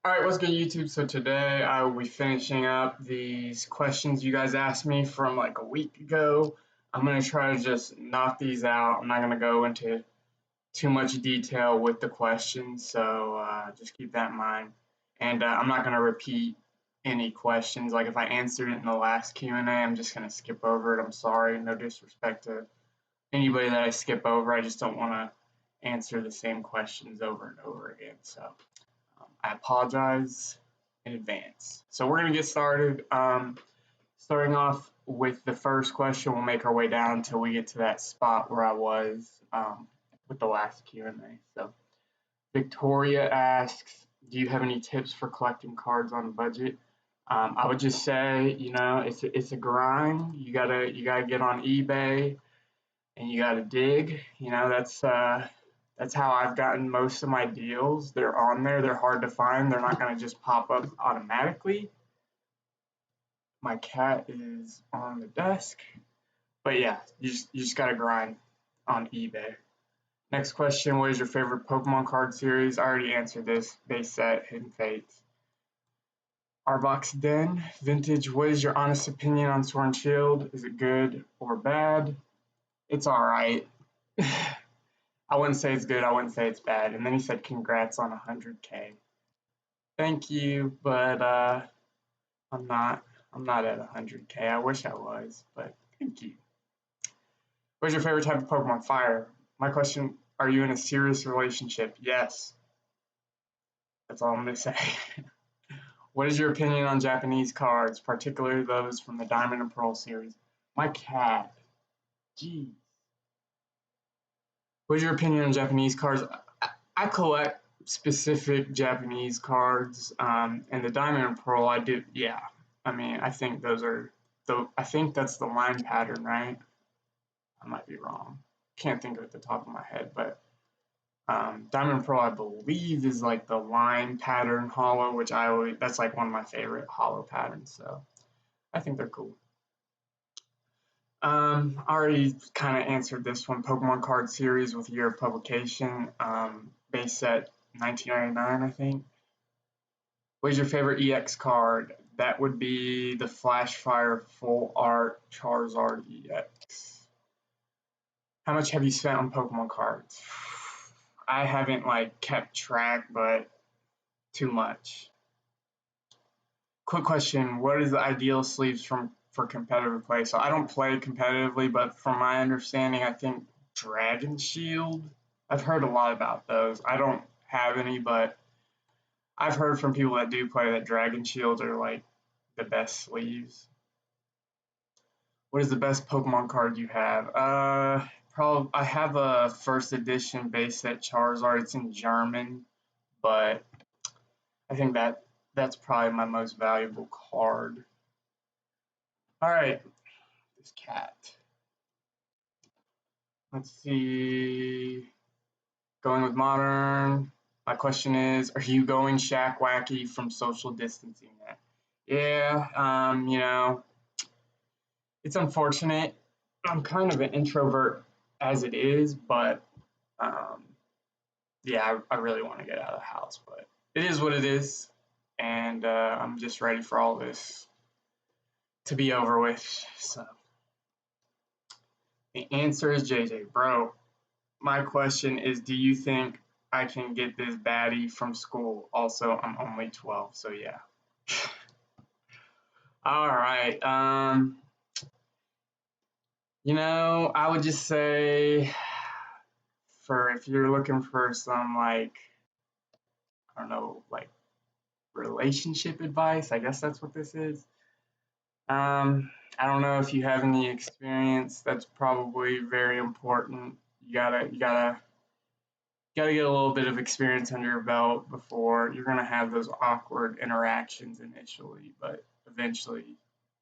Alright, what's good YouTube? So today I will be finishing up these questions you guys asked me from like a week ago. I'm going to try to just knock these out. I'm not going to go into too much detail with the questions, so just keep that in mind. And I'm not going to repeat any questions. Like if I answered it in the last Q&A, I'm just going to skip over it. I'm sorry, no disrespect to anybody that I skip over. I just don't want to answer the same questions over and over again. So I apologize in advance. So we're going to get started. Starting off with the first question, we'll make our way down until we get to that spot where I was with the last Q&A. So Victoria asks, do you have any tips for collecting cards on a budget? I would just say, you know, it's a grind. You gotta get on eBay and you gotta dig. You know, that's how I've gotten most of my deals. They're on there. They're hard to find. They're not going to just pop up automatically. My cat is on the desk. But yeah, you just got to grind on eBay. Next question, what is your favorite Pokemon card series? I already answered this. Base set, Hidden Fates. Arbok's Den. Vintage, what is your honest opinion on Sword and Shield? Is it good or bad? It's alright. I wouldn't say it's good, I wouldn't say it's bad. And then he said, congrats on 100K. Thank you, but I'm not at 100K. I wish I was, but thank you. What's your favorite type of Pokemon? Fire. My question, are you in a serious relationship? Yes. That's all I'm going to say. What is your opinion on Japanese cards, particularly those from the Diamond and Pearl series? My cat. Jeez. What's your opinion on Japanese cards? I collect specific Japanese cards, and the Diamond and Pearl, I do, yeah. I mean, I think those are, I think that's the line pattern, right? I might be wrong. Can't think of it at the top of my head, but Diamond and Pearl, I believe, is like the line pattern holo, which that's like one of my favorite holo patterns, so I think they're cool. I already kind of answered this one. Pokemon card series with year of publication. Base set 1999, I think. What is your favorite EX card? That would be the Flashfire Full Art Charizard EX. How much have you spent on Pokemon cards? I haven't like kept track, but too much. Quick question, what is the ideal sleeves for competitive play? So I don't play competitively, but from my understanding, I think Dragon Shield. I've heard a lot about those. I don't have any, but I've heard from people that do play that Dragon Shields are like the best sleeves. What is the best Pokemon card you have? I have a first edition base set Charizard. It's in German, but I think that's probably my most valuable card. All right, this cat. Let's see. Going with modern. My question is, are you going Shack Wacky from social distancing yet? Yeah, you know, it's unfortunate. I'm kind of an introvert as it is, but yeah, I really want to get out of the house, but it is what it is, and I'm just ready for all this to be over with. So the answer is JJ, bro. My question is, do you think I can get this baddie from school? Also, I'm only 12, so yeah. All right. You know, I would just say, for if you're looking for some like, I don't know, like relationship advice, I guess that's what this is. I don't know if you have any experience. That's probably very important. You gotta get a little bit of experience under your belt before you're gonna have those awkward interactions initially, but eventually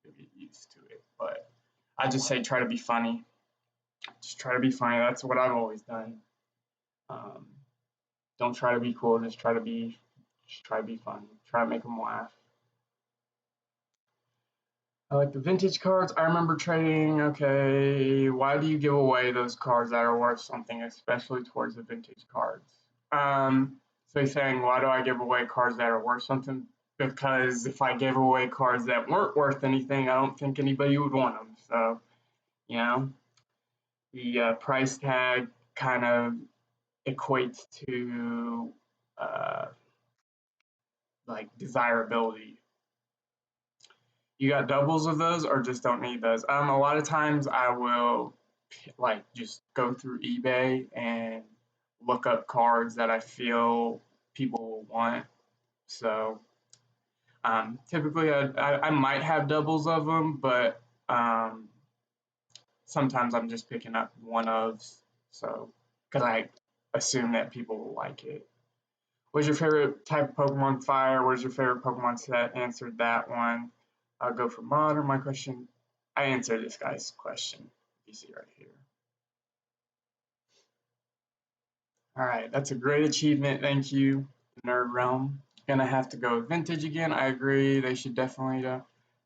you'll get used to it. But I just say try to be funny. Just try to be funny. That's what I've always done. Don't try to be cool. Just try to be funny. Try to make them laugh. I like the vintage cards. I remember trading. Okay, why do you give away those cards that are worth something, especially towards the vintage cards? It's So he's saying, why do I give away cards that are worth something? Because if I gave away cards that weren't worth anything, I don't think anybody would want them. So, you know, the price tag kind of equates to uh, like desirability. You got doubles of those or just don't need those? A lot of times I will like just go through eBay and look up cards that I feel people will want. So typically I might have doubles of them, but um, sometimes I'm just picking up one ofs. So because I assume that people will like it. What's your favorite type of Pokemon? Fire. What's your favorite Pokemon set? Answered that one. I'll go for modern. My question. I answered this guy's question. You see right here. All right, that's a great achievement. Thank you, Nerd Realm. Gonna have to go vintage again. I agree. They should definitely.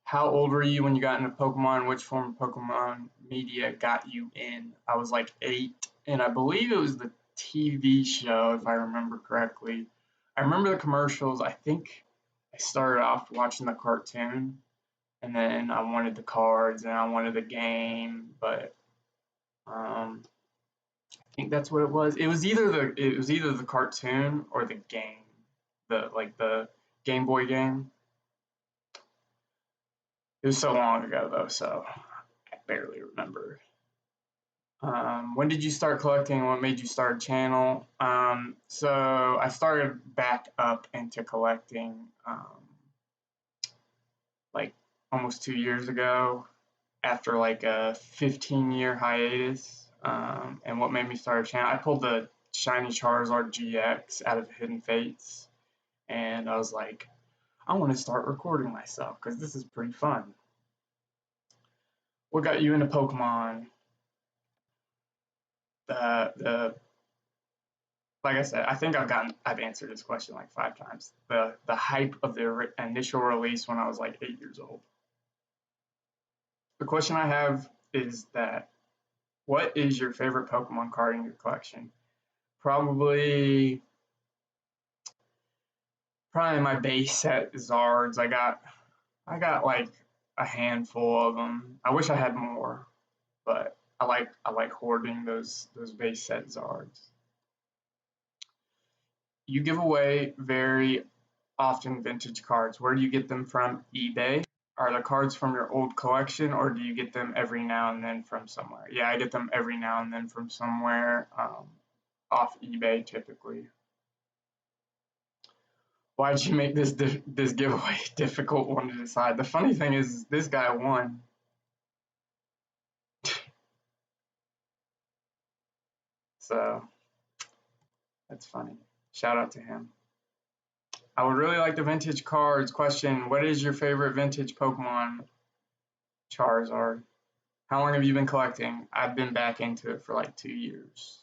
How old were you when you got into Pokemon? Which form of Pokemon media got you in? I was like 8, and I believe it was the TV show, if I remember correctly. I remember the commercials. I think I started off watching the cartoon, and then I wanted the cards and I wanted the game, but I think that's what it was. It was either the cartoon or the game, the Game Boy game. It was so long ago though, so I barely remember. When did you start collecting? What made you start a channel? So I started back up into collecting like almost 2 years ago after like a 15-year hiatus. And what made me start a channel? I pulled the Shiny Charizard GX out of Hidden Fates, and I was like, I want to start recording myself because this is pretty fun. What got you into Pokemon? The like I said, I think I've answered this question like 5 times. The hype of the initial release when I was like 8 years old. The question I have is that what is your favorite Pokemon card in your collection? Probably my base set Zards. I got like a handful of them. I wish I had more, but I like hoarding those base set Zards. You give away very often vintage cards. Where do you get them from? eBay. Are the cards from your old collection, or do you get them every now and then from somewhere? Yeah, I get them every now and then from somewhere, off eBay typically. Why did you make this giveaway difficult one to decide? The funny thing is, this guy won. So that's funny. Shout out to him. I would really like the vintage cards. Question: what is your favorite vintage Pokemon? Charizard. How long have you been collecting? I've been back into it for like 2 years.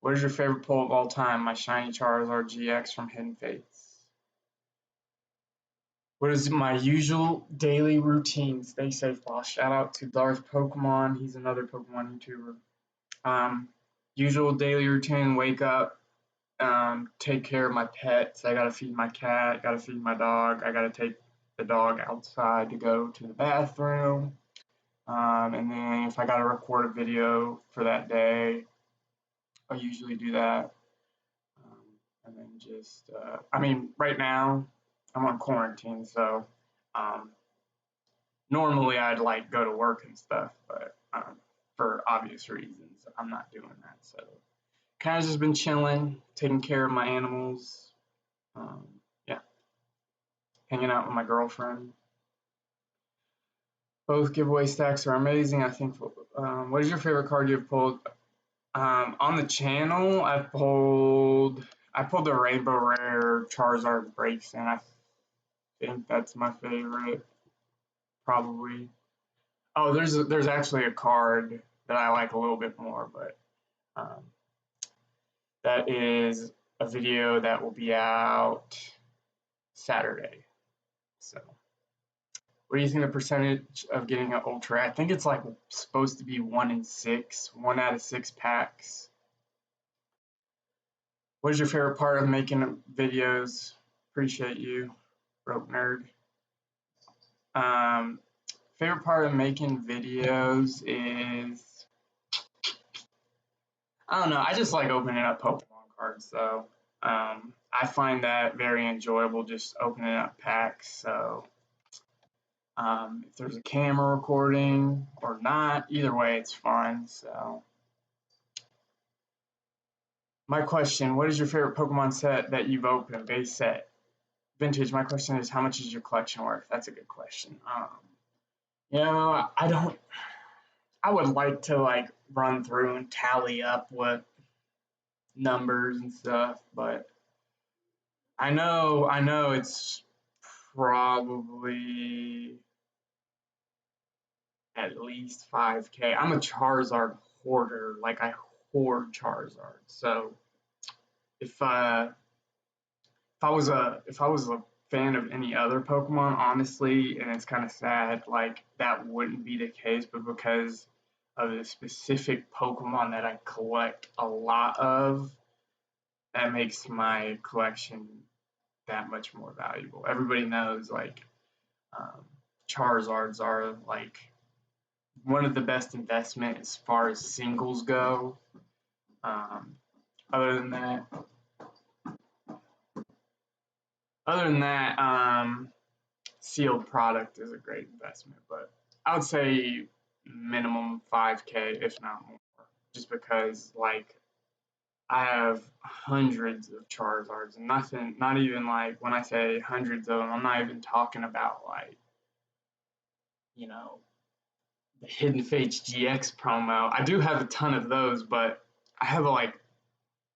What is your favorite pull of all time? My shiny Charizard GX from Hidden Fates. What is my usual daily routine? Stay safe, boss. Shout out to Darth Pokemon. He's another Pokemon YouTuber. Usual daily routine: wake up, take care of my pets. I gotta feed my cat, gotta feed my dog. I gotta take the dog outside to go to the bathroom. And then if I gotta record a video for that day, I usually do that. And then just, right now I'm on quarantine, so um, normally I'd like go to work and stuff, but for obvious reasons, I'm not doing that. So kind of just been chilling, taking care of my animals. Yeah, hanging out with my girlfriend. Both giveaway stacks are amazing. I think. What is your favorite card you've pulled? On the channel, I pulled the Rainbow Rare Charizard Breaks, and I think that's my favorite, probably. Oh, there's actually a card that I like a little bit more, but um, that is a video that will be out Saturday. So, what do you think the percentage of getting an ultra? I think it's like supposed to be 1 in 6, 1 out of 6 packs. What is your favorite part of making videos? Appreciate you, broke nerd. Um, favorite part of making videos is, I don't know. I just like opening up Pokemon cards, so I find that very enjoyable, just opening up packs. So if there's a camera recording or not, either way, it's fun. So my question: what is your favorite Pokemon set that you've opened? Base set, vintage. My question is, how much is your collection worth? That's a good question. I don't. I would like to like run through and tally up what numbers and stuff, but I know it's probably at least 5K. I'm a Charizard hoarder, like I hoard Charizard. So if if I was a fan of any other Pokemon, honestly, and it's kind of sad, like that wouldn't be the case, but because of the specific Pokemon that I collect a lot of, that makes my collection that much more valuable. Everybody knows like um, Charizards are like one of the best investment as far as singles go. Um, other than that, other than that, sealed product is a great investment, but I would say minimum 5K, if not more, just because like I have hundreds of Charizards and nothing, not even like when I say hundreds of them, I'm not even talking about like, you know, the Hidden Fates GX promo. I do have a ton of those, but I have like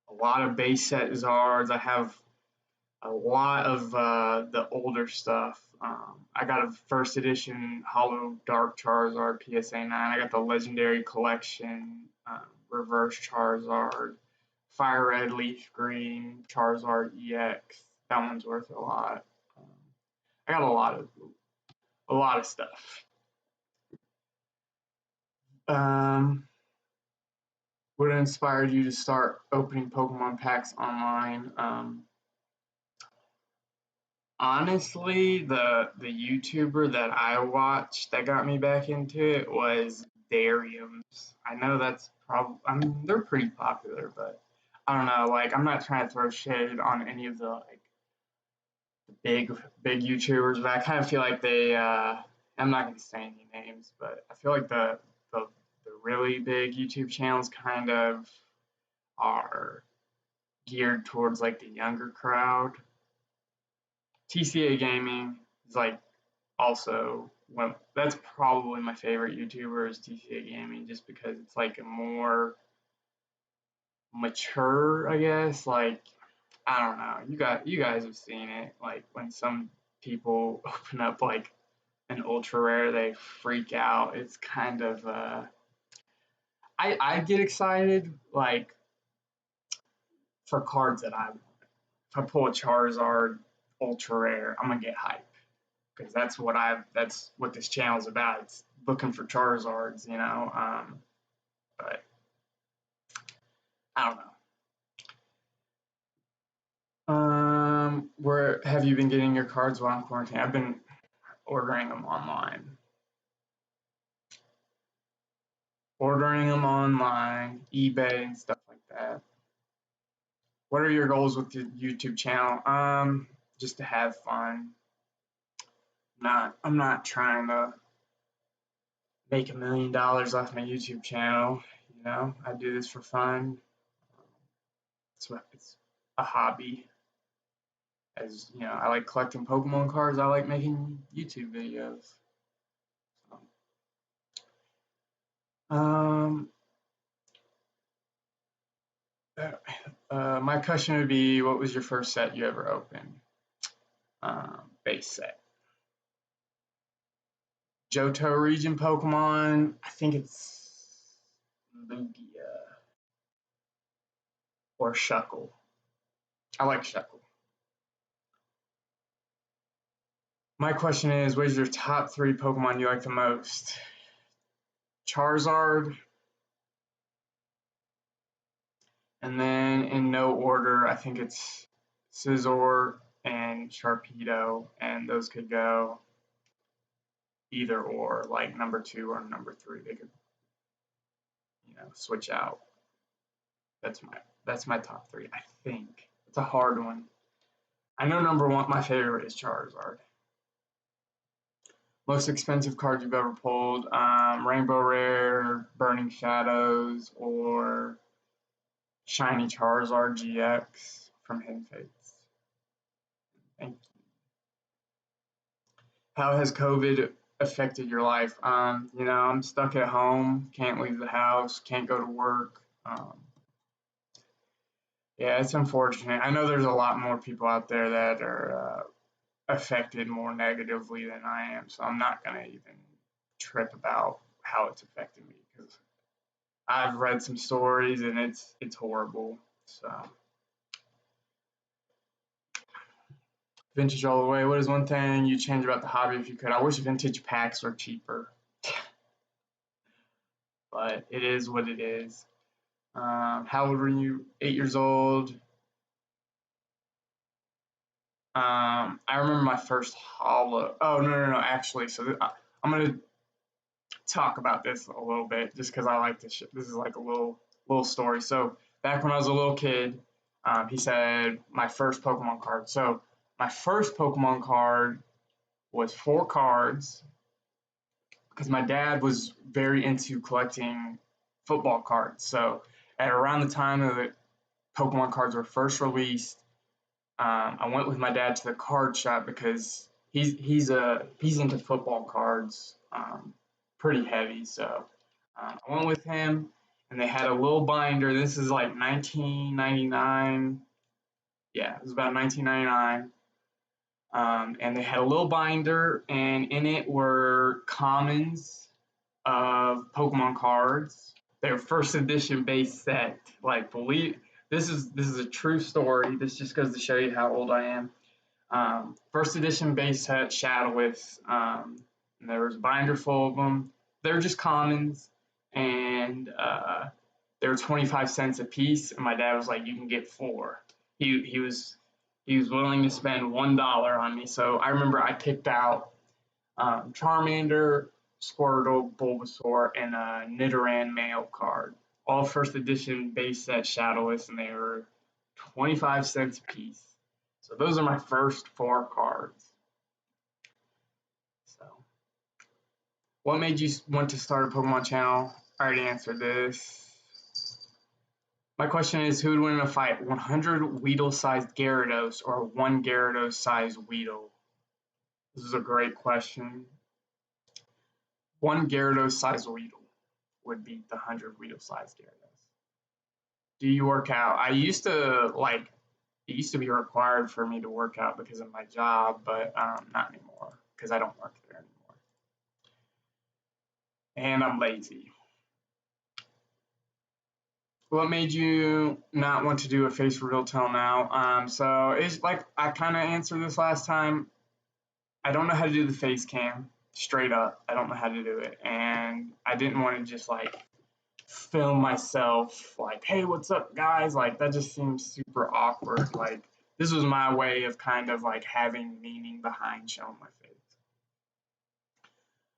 a lot of base set Zards. I have a lot of the older stuff. I got a first edition Hollow Dark Charizard PSA 9. I got the Legendary Collection Reverse Charizard, Fire Red, Leaf Green, Charizard EX. That one's worth a lot. Um, I got a lot of stuff. Um, what inspired you to start opening Pokemon packs online? Honestly, the YouTuber that I watched that got me back into it was Dariums. I know that's probably, I mean, they're pretty popular, but I don't know. Like, I'm not trying to throw shade on any of the like big YouTubers, but I kind of feel like they. I'm not gonna say any names, but I feel like the really big YouTube channels kind of are geared towards like the younger crowd. TCA Gaming is like also well, that's probably my favorite YouTuber is TCA Gaming, just because it's like a more mature, I guess. Like I don't know, you guys have seen it. Like when some people open up like an ultra rare, they freak out. It's kind of I get excited like for cards that I want. If I pull a Charizard ultra rare, I'm gonna get hyped because that's what this channel's about. It's looking for Charizards, you know. But I don't know. Where have you been getting your cards while in quarantine? I've been ordering them online, eBay and stuff like that. What are your goals with the YouTube channel? Just to have fun. I'm not trying to make $1 million off my YouTube channel. You know, I do this for fun. It's a hobby. As you know, I like collecting Pokemon cards. I like making YouTube videos. Um, my question would be, what was your first set you ever opened? Base set. Johto region Pokemon. I think it's Lugia or Shuckle. I like Shuckle. My question is, what is your top 3 Pokemon you like the most? Charizard, And then in no order, I think it's Scizor and Sharpedo, and those could go either or, like number 2 or number 3. They could, switch out. That's my top 3. I think it's a hard one. I know number 1, my favorite is Charizard. Most expensive card you've ever pulled: Rainbow Rare, Burning Shadows, or Shiny Charizard GX from Hidden Fates. Thank you. How has COVID affected your life? I'm stuck at home, can't leave the house, can't go to work. Yeah, it's unfortunate. I know there's a lot more people out there that are affected more negatively than I am, so I'm not gonna even trip about how it's affected me because I've read some stories and it's horrible. So vintage all the way. What is one thing you change about the hobby if you could? I wish vintage packs were cheaper, but it is what it is. How old were you? 8 years old. I remember my first hollow. Oh, no. Actually, so I'm gonna talk about this a little bit just because I like this. This is like a little story. So back when I was a little kid, he said my first Pokemon card. So my first Pokemon card was 4 cards because my dad was very into collecting football cards. So at around the time that the Pokemon cards were first released, I went with my dad to the card shop because he's into football cards, pretty heavy. So I went with him, and they had a little binder. This is like 1999. Yeah, it was about 1999. And they had a little binder, and in it were commons of Pokemon cards. Their first edition base set. Like, believe this is a true story. This just goes to show you how old I am. First edition base set Shadowless. And there was a binder full of them. They're just commons, and they were 25 cents a piece. And my dad was like, "You can get 4." He was willing to spend $1 on me. So I remember I picked out Charmander, Squirtle, Bulbasaur, and a Nidoran mail card. All first edition base set Shadowless, and they were 25 cents a piece. So those are my first 4 cards. So, what made you want to start a Pokemon channel? I already answered this. My question is, who would win in a fight, 100 Weedle-sized Gyarados or 1 Gyarados-sized Weedle? This is a great question. 1 Gyarados-sized Weedle would beat the 100 Weedle-sized Gyarados. Do you work out? It used to be required for me to work out because of my job, but not anymore because I don't work there anymore. And I'm lazy. What made you not want to do a face reveal till now? So it's like I kind of answered this last time. I don't know how to do the face cam. Straight up, I don't know how to do it, and I didn't want to just like film myself like, "Hey, what's up, guys?" Like that just seems super awkward. Like this was my way of kind of like having meaning behind showing my face.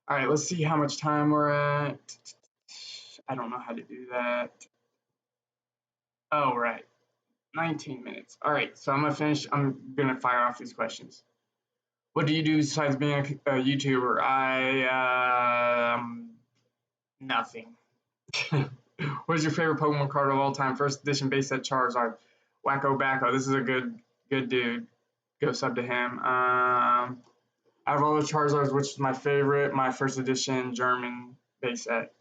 All right, let's see how much time we're at. I don't know how to do that. Oh, right. 19 minutes. All right, so I'm gonna finish. I'm gonna fire off these questions. What do you do besides being a YouTuber? Nothing. What is your favorite Pokemon card of all time? First edition base set Charizard. Wacko Backo. This is a good dude. Go sub to him. Out of all the Charizards, which is my favorite? My first edition German base set.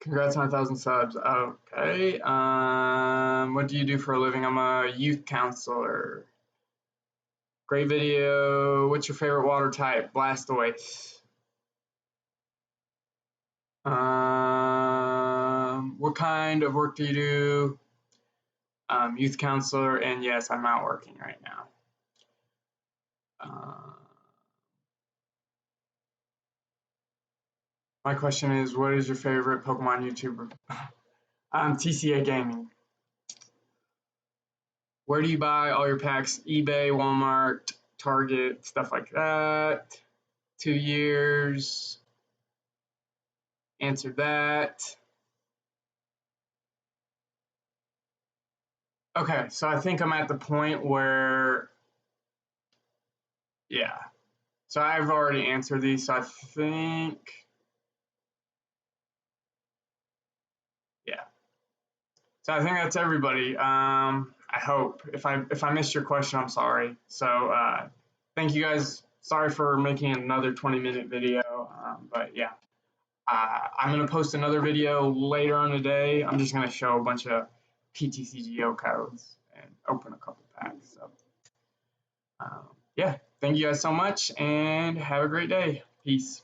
Congrats on 1,000 subs. Okay. What do you do for a living? I'm a youth counselor. Great video. What's your favorite water type? Blastoise. What kind of work do you do? Youth counselor, and yes, I'm not working right now. My question is, what is your favorite Pokemon YouTuber? TCA Gaming. Where do you buy all your packs? eBay, Walmart, Target, stuff like that. 2 years. Answer that. Okay, so I think I'm at the point where, yeah. So I've already answered these, so I think, yeah. So I think that's everybody. I hope. If I missed your question, I'm sorry. So thank you guys. Sorry for making another 20-minute video, but yeah. I'm gonna post another video later on today. I'm just gonna show a bunch of PTCGO codes and open a couple packs. So yeah, thank you guys so much and have a great day. Peace.